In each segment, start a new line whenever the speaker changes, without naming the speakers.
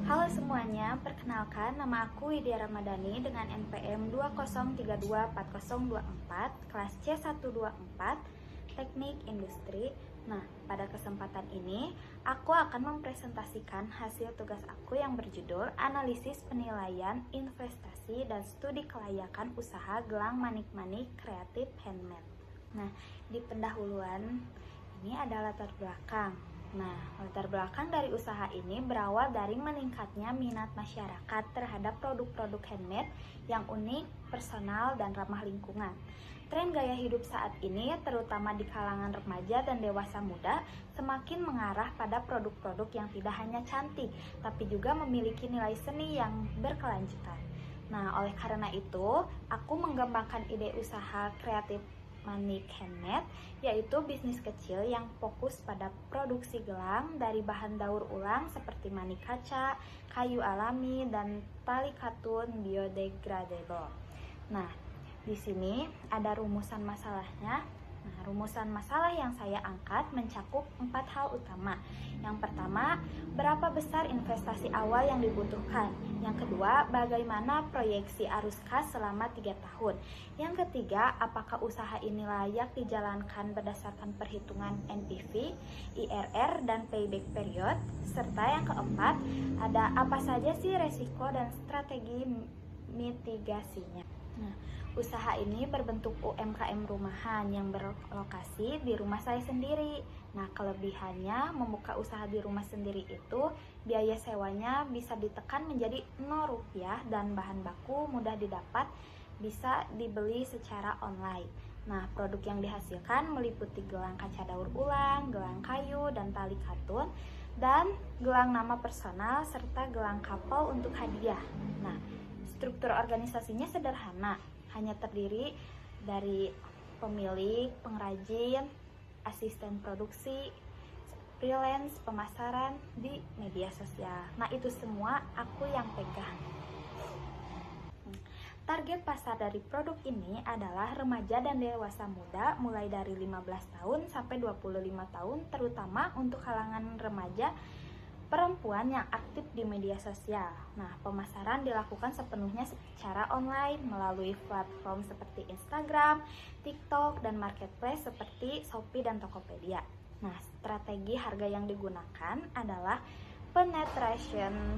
Halo semuanya, perkenalkan nama aku Widya Ramadhani dengan NPM 20324024, kelas C124, Teknik Industri. Nah, pada kesempatan ini, aku akan mempresentasikan hasil tugas aku yang berjudul Analisis Penilaian Investasi dan Studi Kelayakan Usaha Gelang Manik-Manik Kreatif Handmade. Nah, di pendahuluan ini ada latar belakang. Nah, latar belakang dari usaha ini berawal dari meningkatnya minat masyarakat terhadap produk-produk handmade yang unik, personal, dan ramah lingkungan. Tren gaya hidup saat ini, terutama di kalangan remaja dan dewasa muda, semakin mengarah pada produk-produk yang tidak hanya cantik, tapi juga memiliki nilai seni yang berkelanjutan. Nah, oleh karena itu, aku mengembangkan ide usaha kreatif Manik Handmade, yaitu bisnis kecil yang fokus pada produksi gelang dari bahan daur ulang seperti manik kaca, kayu alami, dan tali katun biodegradable. Nah, di sini ada rumusan masalahnya. Nah, rumusan masalah yang saya angkat mencakup 4 hal utama. Yang pertama, berapa besar investasi awal yang dibutuhkan? Yang kedua, bagaimana proyeksi arus kas selama 3 tahun? Yang ketiga, apakah usaha ini layak dijalankan berdasarkan perhitungan NPV, IRR, dan payback period? Serta yang keempat, ada apa saja sih resiko dan strategi mitigasinya? Nah, usaha ini berbentuk UMKM rumahan yang berlokasi di rumah saya sendiri. Nah, kelebihannya membuka usaha di rumah sendiri itu biaya sewanya bisa ditekan menjadi Rp0 dan bahan baku mudah didapat, bisa dibeli secara online. Nah, produk yang dihasilkan meliputi gelang kaca daur ulang, gelang kayu, dan tali katun, dan gelang nama personal serta gelang couple untuk hadiah. Nah, struktur organisasinya sederhana, hanya terdiri dari pemilik, pengrajin, asisten produksi, freelance, pemasaran di media sosial. Nah, itu semua aku yang pegang. Target pasar dari produk ini adalah remaja dan dewasa muda mulai dari 15 tahun sampai 25 tahun, terutama untuk kalangan remaja perempuan yang aktif di media sosial. Nah, pemasaran dilakukan sepenuhnya secara online melalui platform seperti Instagram, TikTok, dan marketplace seperti Shopee dan Tokopedia. Nah, strategi harga yang digunakan adalah penetration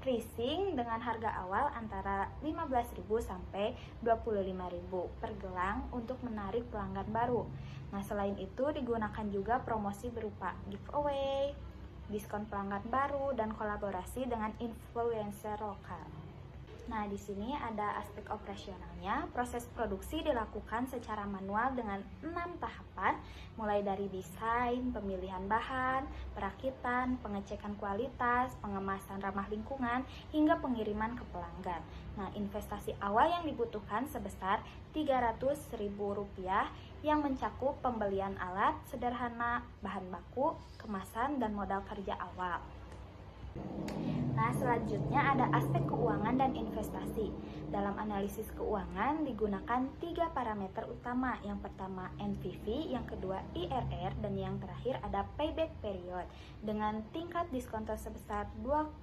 pricing dengan harga awal antara 15.000 sampai 25.000 per gelang untuk menarik pelanggan baru. Nah, selain itu digunakan juga promosi berupa giveaway, diskon pelanggan baru, dan kolaborasi dengan influencer lokal. Nah, di sini ada aspek operasionalnya. Proses produksi dilakukan secara manual dengan 6 tahapan, mulai dari desain, pemilihan bahan, perakitan, pengecekan kualitas, pengemasan ramah lingkungan, hingga pengiriman ke pelanggan. Nah, investasi awal yang dibutuhkan sebesar Rp300.000 yang mencakup pembelian alat sederhana, bahan baku, kemasan, dan modal kerja awal. Nah, selanjutnya ada aspek keuangan dan investasi. Dalam analisis keuangan digunakan 3 parameter utama. Yang pertama NPV, yang kedua IRR, dan yang terakhir ada payback period dengan tingkat diskonto sebesar 20%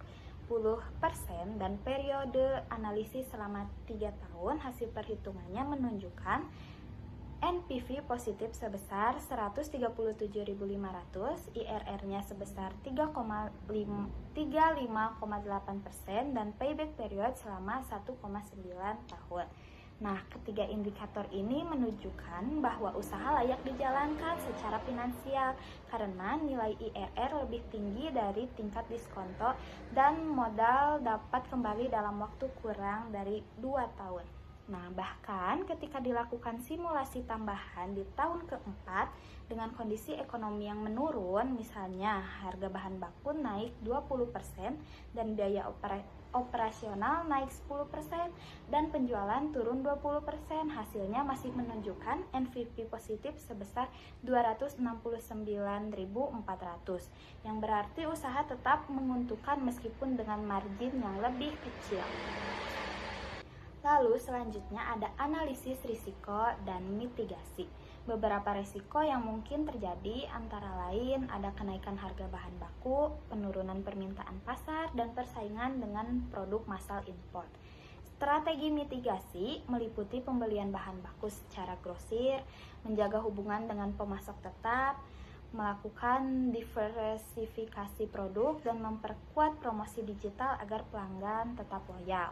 dan periode analisis selama 3 tahun. Hasil perhitungannya menunjukkan NPV positif sebesar 137.500, IRR-nya sebesar 35,8% dan payback period selama 1,9 tahun. Nah, ketiga indikator ini menunjukkan bahwa usaha layak dijalankan secara finansial karena nilai IRR lebih tinggi dari tingkat diskonto dan modal dapat kembali dalam waktu kurang dari 2 tahun. Nah, bahkan ketika dilakukan simulasi tambahan di tahun keempat dengan kondisi ekonomi yang menurun, misalnya harga bahan baku naik 20% dan biaya operasional naik 10% dan penjualan turun 20%, hasilnya masih menunjukkan NPV positif sebesar 269.400, yang berarti usaha tetap menguntungkan meskipun dengan margin yang lebih kecil. Lalu selanjutnya ada analisis risiko dan mitigasi. Beberapa risiko yang mungkin terjadi antara lain ada kenaikan harga bahan baku, penurunan permintaan pasar, dan persaingan dengan produk massal import. Strategi mitigasi meliputi pembelian bahan baku secara grosir, menjaga hubungan dengan pemasok tetap, melakukan diversifikasi produk, dan memperkuat promosi digital agar pelanggan tetap loyal.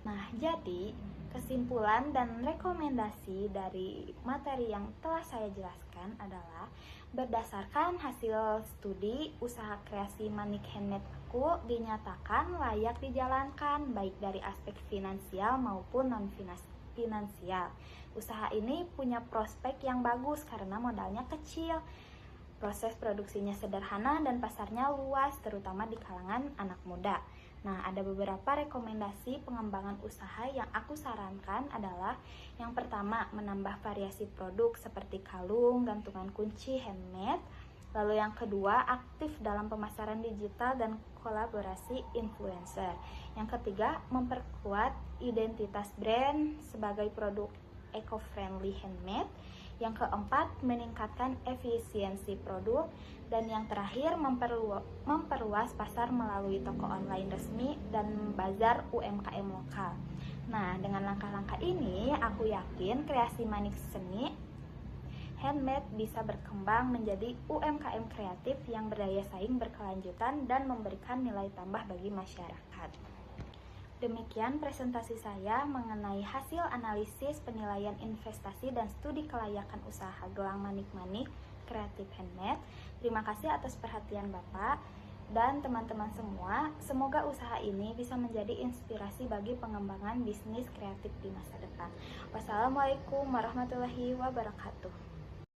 Nah, jadi kesimpulan dan rekomendasi dari materi yang telah saya jelaskan adalah berdasarkan hasil studi, usaha kreasi manik handmade aku dinyatakan layak dijalankan baik dari aspek finansial maupun non-finansial. Usaha ini punya prospek yang bagus karena modalnya kecil, proses produksinya sederhana, dan pasarnya luas terutama di kalangan anak muda. Nah, ada beberapa rekomendasi pengembangan usaha yang aku sarankan adalah yang pertama, menambah variasi produk seperti kalung, gantungan kunci handmade. Lalu yang kedua, aktif dalam pemasaran digital dan kolaborasi influencer. Yang ketiga, memperkuat identitas brand sebagai produk eco-friendly handmade. Yang keempat, meningkatkan efisiensi produk. Dan yang terakhir, memperluas pasar melalui toko online resmi dan bazar UMKM lokal. Nah, dengan langkah-langkah ini, aku yakin kreasi manik seni handmade bisa berkembang menjadi UMKM kreatif yang berdaya saing berkelanjutan dan memberikan nilai tambah bagi masyarakat. Demikian presentasi saya mengenai hasil analisis penilaian investasi dan studi kelayakan usaha gelang manik-manik kreatif handmade. Terima kasih atas perhatian Bapak dan teman-teman semua. Semoga usaha ini bisa menjadi inspirasi bagi pengembangan bisnis kreatif di masa depan. Wassalamualaikum warahmatullahi wabarakatuh.